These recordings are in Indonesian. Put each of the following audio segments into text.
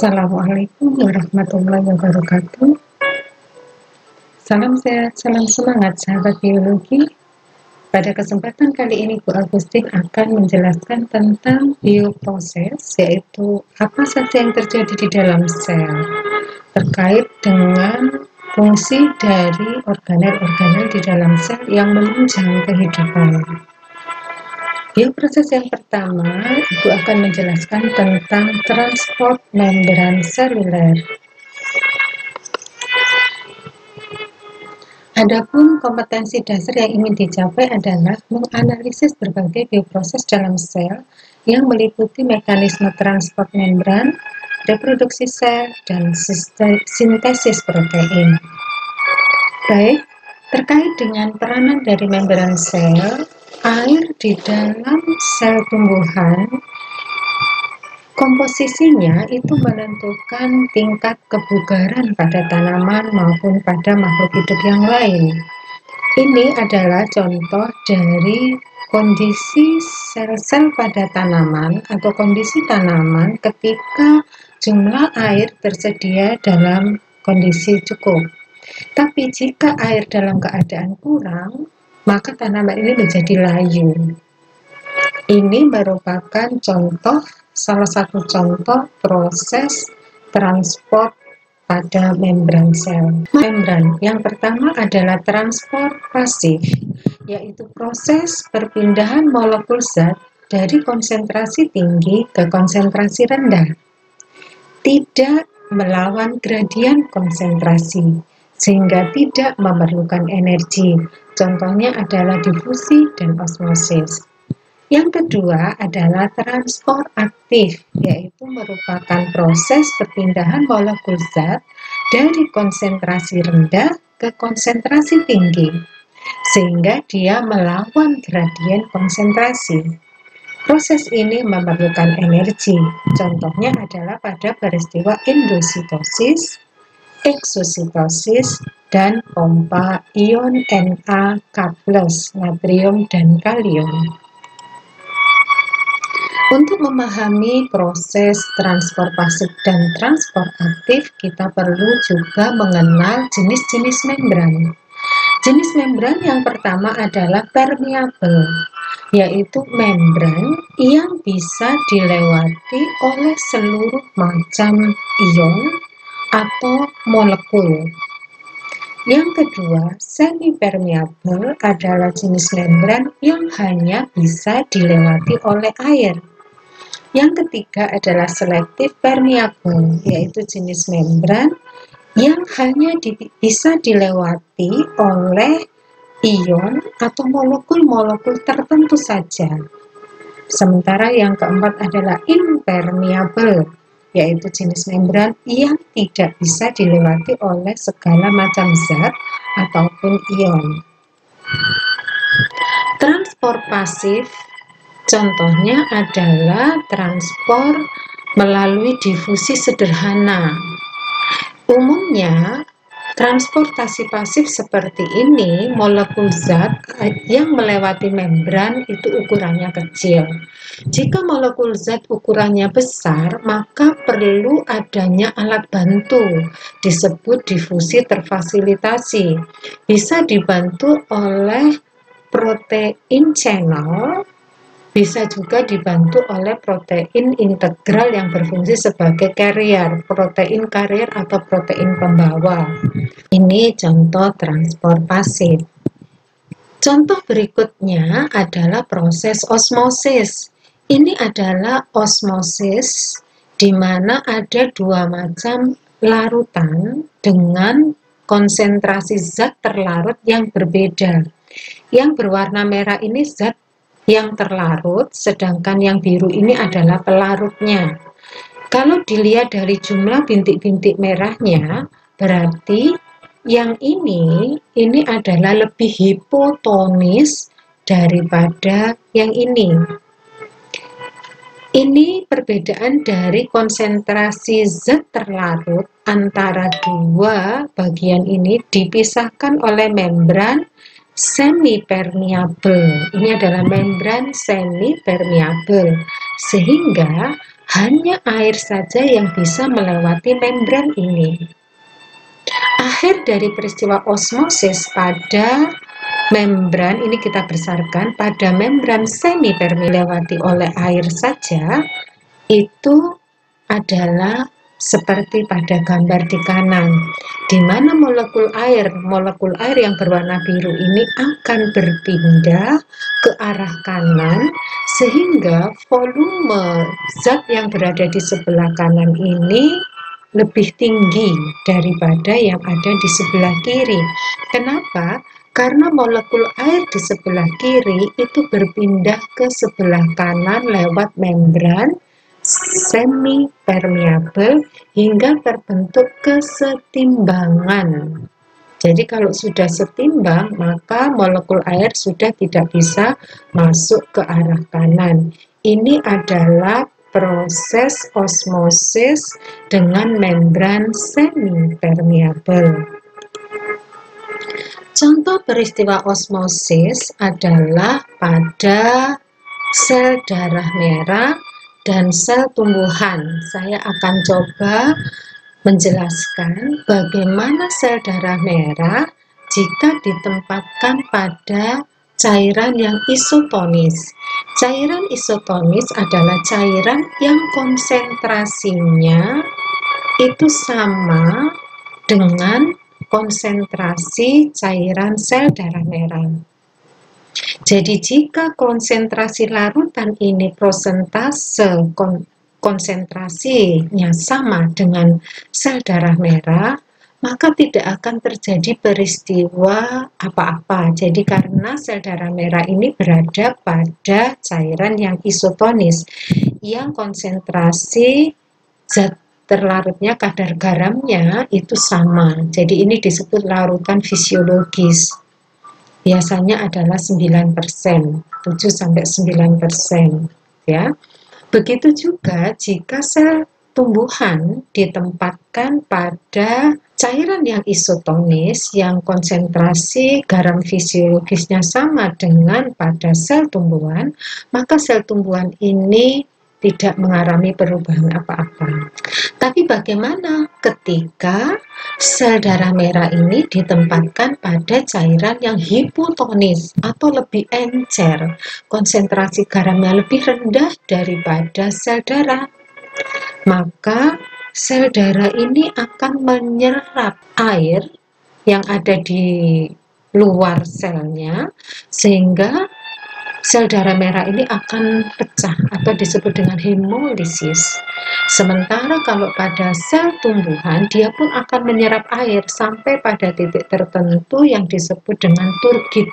Assalamualaikum warahmatullahi wabarakatuh. Salam sehat, salam semangat sahabat biologi. Pada kesempatan kali ini Bu Agustin akan menjelaskan tentang bioproses, yaitu apa saja yang terjadi di dalam sel terkait dengan fungsi dari organel-organel di dalam sel yang menunjang kehidupan. Bioproses yang pertama, Ibu akan menjelaskan tentang transport membran seluler. Adapun kompetensi dasar yang ingin dicapai adalah menganalisis berbagai bioproses dalam sel yang meliputi mekanisme transport membran, reproduksi sel, dan sintesis protein. Baik, terkait dengan peranan dari membran sel, air di dalam sel tumbuhan, komposisinya itu menentukan tingkat kebugaran pada tanaman maupun pada makhluk hidup yang lain. Ini adalah contoh dari kondisi sel-sel pada tanaman atau kondisi tanaman ketika jumlah air tersedia dalam kondisi cukup. Tapi jika air dalam keadaan kurang, maka tanaman ini menjadi layu. Ini merupakan salah satu contoh proses transport pada membran sel. Membran yang pertama adalah transport pasif, yaitu proses perpindahan molekul zat dari konsentrasi tinggi ke konsentrasi rendah. Tidak melawan gradien konsentrasi, sehingga tidak memerlukan energi. Contohnya adalah difusi dan osmosis. Yang kedua adalah transport aktif, yaitu merupakan proses perpindahan molekul zat dari konsentrasi rendah ke konsentrasi tinggi, sehingga dia melawan gradien konsentrasi. Proses ini memerlukan energi, contohnya adalah pada peristiwa endositosis, eksositosis, dan pompa ion Na K+, natrium dan kalium. Untuk memahami proses transport pasif dan transport aktif, kita perlu juga mengenal jenis-jenis membran. Jenis membran yang pertama adalah permeabel, yaitu membran yang bisa dilewati oleh seluruh macam ion atau molekul. Yang kedua, semi-permeabel adalah jenis membran yang hanya bisa dilewati oleh air. Yang ketiga adalah selektif permeabel, yaitu jenis membran yang hanya bisa dilewati oleh ion atau molekul-molekul tertentu saja. Sementara yang keempat adalah impermeabel, yaitu jenis membran yang tidak bisa dilewati oleh segala macam zat ataupun ion. Transport pasif contohnya adalah transport melalui difusi sederhana. Umumnya, transportasi pasif seperti ini, molekul zat yang melewati membran itu ukurannya kecil. Jika molekul zat ukurannya besar, maka perlu adanya alat bantu, disebut difusi terfasilitasi. Bisa dibantu oleh protein channel, bisa juga dibantu oleh protein integral yang berfungsi sebagai carrier, protein carrier atau protein pembawa. Ini contoh transport pasif. Contoh berikutnya adalah proses osmosis. Ini adalah osmosis di mana ada dua macam larutan dengan konsentrasi zat terlarut yang berbeda. Yang berwarna merah ini zat yang terlarut, sedangkan yang biru ini adalah pelarutnya. Kalau dilihat dari jumlah bintik-bintik merahnya, berarti yang ini adalah lebih hipotonis daripada yang ini. Ini perbedaan dari konsentrasi zat terlarut antara dua bagian ini dipisahkan oleh membran semi-permeabel. Ini adalah membran semi-permeabel, sehingga hanya air saja yang bisa melewati membran ini. Akhir dari peristiwa osmosis pada membran ini kita besarkan pada membran semi dilewati oleh air saja, itu adalah seperti pada gambar di kanan, di mana molekul air yang berwarna biru ini akan berpindah ke arah kanan, sehingga volume zat yang berada di sebelah kanan ini lebih tinggi daripada yang ada di sebelah kiri. Kenapa? Karena molekul air di sebelah kiri itu berpindah ke sebelah kanan lewat membran semi permeable hingga terbentuk kesetimbangan. Jadi kalau sudah setimbang, maka molekul air sudah tidak bisa masuk ke arah kanan. Ini adalah proses osmosis dengan membran semi permeable. Contoh peristiwa osmosis adalah pada sel darah merah dan sel tumbuhan. Saya akan coba menjelaskan bagaimana sel darah merah jika ditempatkan pada cairan yang isotonis. Cairan isotonis adalah cairan yang konsentrasinya itu sama dengan konsentrasi cairan sel darah merah. Jadi jika konsentrasi larutan ini prosentase konsentrasinya sama dengan sel darah merah, maka tidak akan terjadi peristiwa apa-apa. Jadi karena sel darah merah ini berada pada cairan yang isotonis, yang konsentrasi zat terlarutnya, kadar garamnya itu sama. Jadi ini disebut larutan fisiologis. Biasanya adalah 9%, 7-9%, ya. Begitu juga jika sel tumbuhan ditempatkan pada cairan yang isotonis yang konsentrasi garam fisiologisnya sama dengan pada sel tumbuhan, maka sel tumbuhan ini tidak mengalami perubahan apa-apa. Tapi bagaimana ketika sel darah merah ini ditempatkan pada cairan yang hipotonis atau lebih encer, konsentrasi garamnya lebih rendah daripada sel darah? Maka sel darah ini akan menyerap air yang ada di luar selnya, sehingga sel darah merah ini akan pecah atau disebut dengan hemolisis. Sementara kalau pada sel tumbuhan, dia pun akan menyerap air sampai pada titik tertentu yang disebut dengan turgid.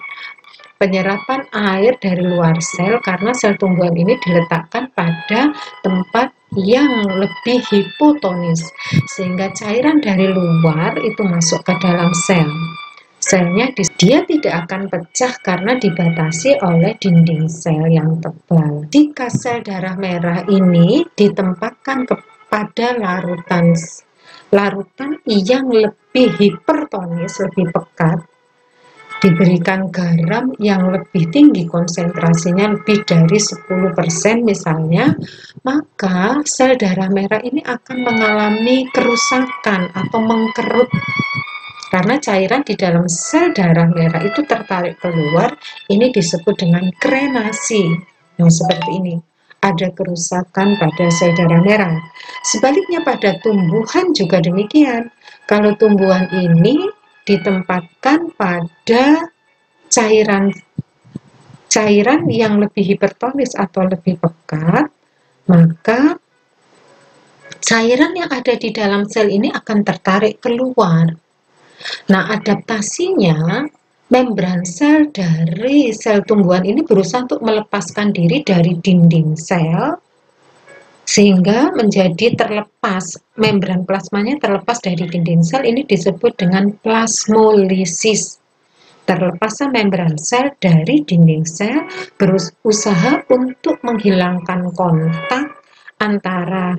Penyerapan air dari luar sel, karena sel tumbuhan ini diletakkan pada tempat yang lebih hipotonis, sehingga cairan dari luar itu masuk ke dalam sel. Selnya dia tidak akan pecah karena dibatasi oleh dinding sel yang tebal. Jika sel darah merah ini ditempatkan kepada larutan yang lebih hipertonis, lebih pekat, diberikan garam yang lebih tinggi, konsentrasinya lebih dari 10% misalnya, maka sel darah merah ini akan mengalami kerusakan atau mengkerut. Karena cairan di dalam sel darah merah itu tertarik keluar, ini disebut dengan krenasi. Nah, seperti ini. Ada kerusakan pada sel darah merah. Sebaliknya pada tumbuhan juga demikian. Kalau tumbuhan ini ditempatkan pada cairan yang lebih hipertonis atau lebih pekat, maka cairan yang ada di dalam sel ini akan tertarik keluar. Nah, adaptasinya, membran sel dari sel tumbuhan ini berusaha untuk melepaskan diri dari dinding sel, sehingga menjadi terlepas, membran plasmanya terlepas dari dinding sel, ini disebut dengan plasmolisis. Terlepasnya membran sel dari dinding sel berusaha untuk menghilangkan kontak antara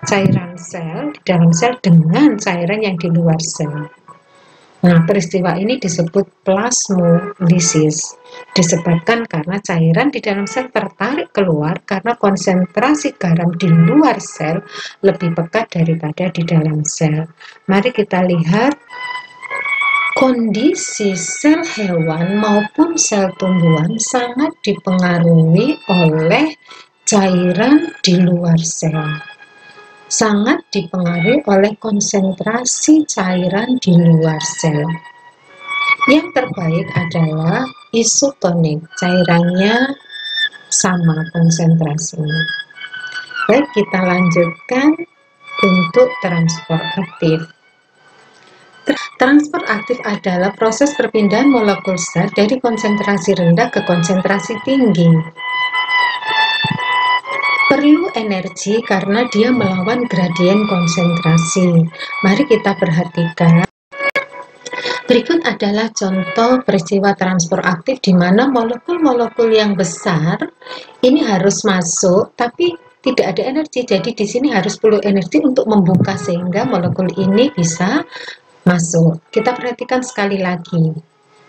cairan sel di dalam sel dengan cairan yang di luar sel. Nah, peristiwa ini disebut plasmolisis. Disebabkan karena cairan di dalam sel tertarik keluar karena konsentrasi garam di luar sel lebih pekat daripada di dalam sel. Mari kita lihat kondisi sel hewan maupun sel tumbuhan sangat dipengaruhi oleh cairan di luar sel. Sangat dipengaruhi oleh konsentrasi cairan di luar sel. Yang terbaik adalah isotonik, cairannya sama konsentrasinya. Baik, kita lanjutkan untuk transport aktif. Transport aktif adalah proses perpindahan molekul zat dari konsentrasi rendah ke konsentrasi tinggi. Perlu energi karena dia melawan gradien konsentrasi. Mari kita perhatikan. Berikut adalah contoh peristiwa transport aktif di mana molekul-molekul yang besar ini harus masuk, tapi tidak ada energi. Jadi di sini harus perlu energi untuk membuka sehingga molekul ini bisa masuk. Kita perhatikan sekali lagi.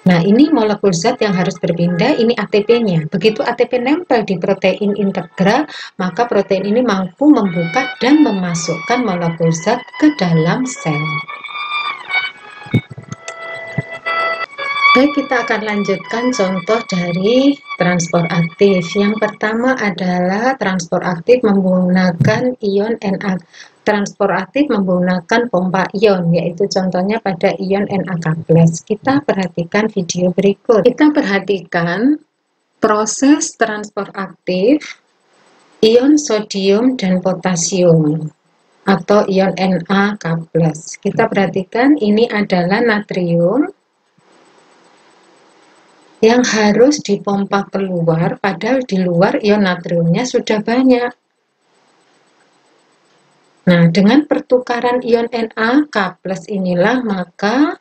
Nah, ini molekul zat yang harus berpindah, ini ATP-nya. Begitu ATP nempel di protein integral, maka protein ini mampu membuka dan memasukkan molekul zat ke dalam sel. Baik, kita akan lanjutkan contoh dari transport aktif. Yang pertama adalah transport aktif menggunakan ion Na. Transport aktif menggunakan pompa ion, yaitu contohnya pada ion NaK+. Kita perhatikan video berikut. Kita perhatikan proses transport aktif ion sodium dan potasium atau ion NaK+. Kita perhatikan ini adalah natrium yang harus dipompa keluar, padahal di luar ion natriumnya sudah banyak. Nah, dengan pertukaran ion NaK+ inilah maka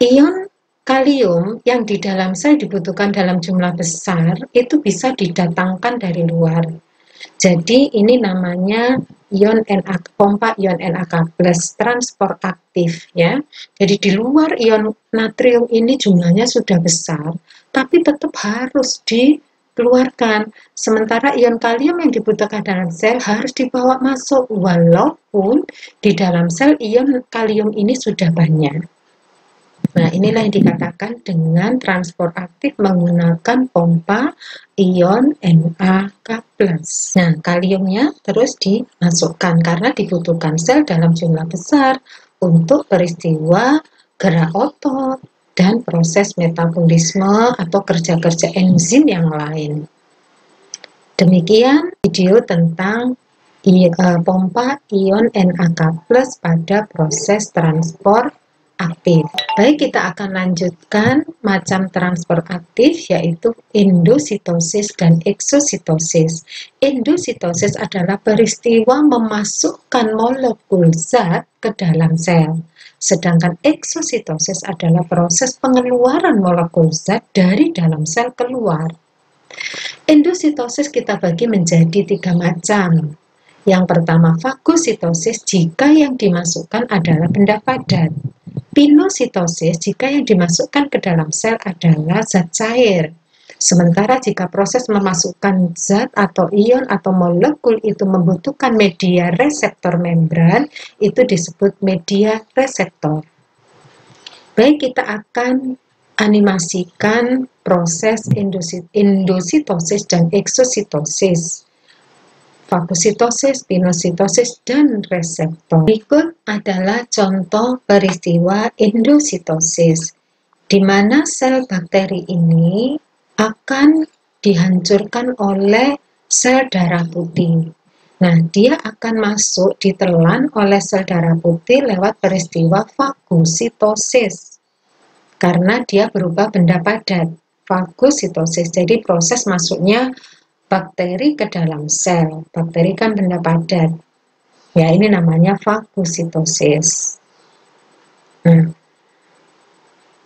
ion kalium yang di dalam sel dibutuhkan dalam jumlah besar itu bisa didatangkan dari luar. Jadi ini namanya pompa ion NaK+ transport aktif ya. Jadi di luar ion natrium ini jumlahnya sudah besar, tapi tetap harus dikeluarkan. Sementara ion kalium yang dibutuhkan dalam sel harus dibawa masuk walaupun di dalam sel ion kalium ini sudah banyak. Nah, inilah yang dikatakan dengan transport aktif menggunakan pompa ion NaK+. Nah, kaliumnya terus dimasukkan karena dibutuhkan sel dalam jumlah besar untuk peristiwa gerak otot dan proses metabolisme atau kerja-kerja enzim yang lain. Demikian video tentang pompa ion NaK+ pada proses transport aktif. Baik, kita akan lanjutkan macam transport aktif yaitu endositosis dan eksositosis. Endositosis adalah peristiwa memasukkan molekul zat ke dalam sel. Sedangkan eksositosis adalah proses pengeluaran molekul zat dari dalam sel keluar. Endositosis kita bagi menjadi 3 macam. Yang pertama, fagositosis jika yang dimasukkan adalah benda padat. Pinositosis jika yang dimasukkan ke dalam sel adalah zat cair. Sementara jika proses memasukkan zat atau ion atau molekul itu membutuhkan media reseptor membran, itu disebut media reseptor. Baik, kita akan animasikan proses endositosis dan eksositosis, fagositosis, pinositosis, dan reseptor. Berikut adalah contoh peristiwa endositosis, di mana sel bakteri ini akan dihancurkan oleh sel darah putih. Nah, dia akan masuk ditelan oleh sel darah putih lewat peristiwa fagositosis, karena dia berubah benda padat, fagositosis. Jadi proses masuknya bakteri ke dalam sel. Bakteri kan benda padat. Ya, ini namanya fagositosis. Nah,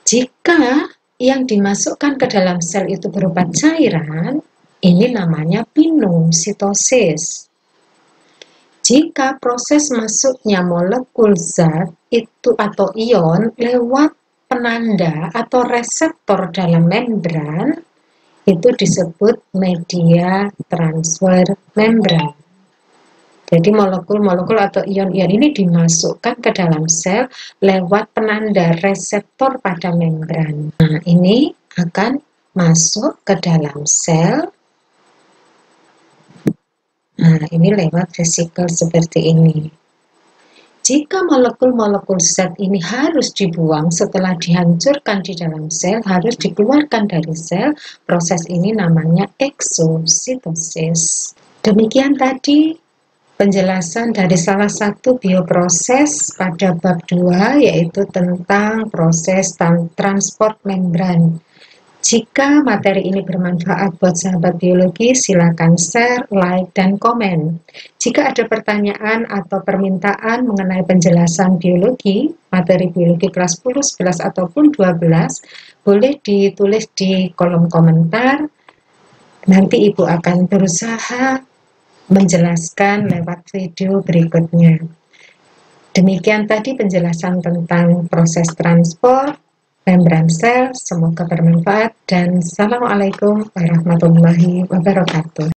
jika yang dimasukkan ke dalam sel itu berupa cairan, ini namanya pinositosis. Jika proses masuknya molekul zat itu atau ion lewat penanda atau reseptor dalam membran, itu disebut media transfer membran. Jadi molekul-molekul atau ion-ion ini dimasukkan ke dalam sel lewat penanda reseptor pada membran. Nah, ini akan masuk ke dalam sel. Nah, ini lewat vesikel seperti ini. Jika molekul-molekul zat ini harus dibuang setelah dihancurkan di dalam sel, harus dikeluarkan dari sel, proses ini namanya eksositosis. Demikian tadi penjelasan dari salah satu bioproses pada bab 2, yaitu tentang proses transport membran. Jika materi ini bermanfaat buat sahabat biologi, silakan share, like, dan komen. Jika ada pertanyaan atau permintaan mengenai penjelasan biologi, materi biologi kelas 10, 11, ataupun 12, boleh ditulis di kolom komentar. Nanti Ibu akan berusaha menjelaskan lewat video berikutnya. Demikian tadi penjelasan tentang proses transport membran sel, semoga bermanfaat dan Assalamualaikum warahmatullahi wabarakatuh.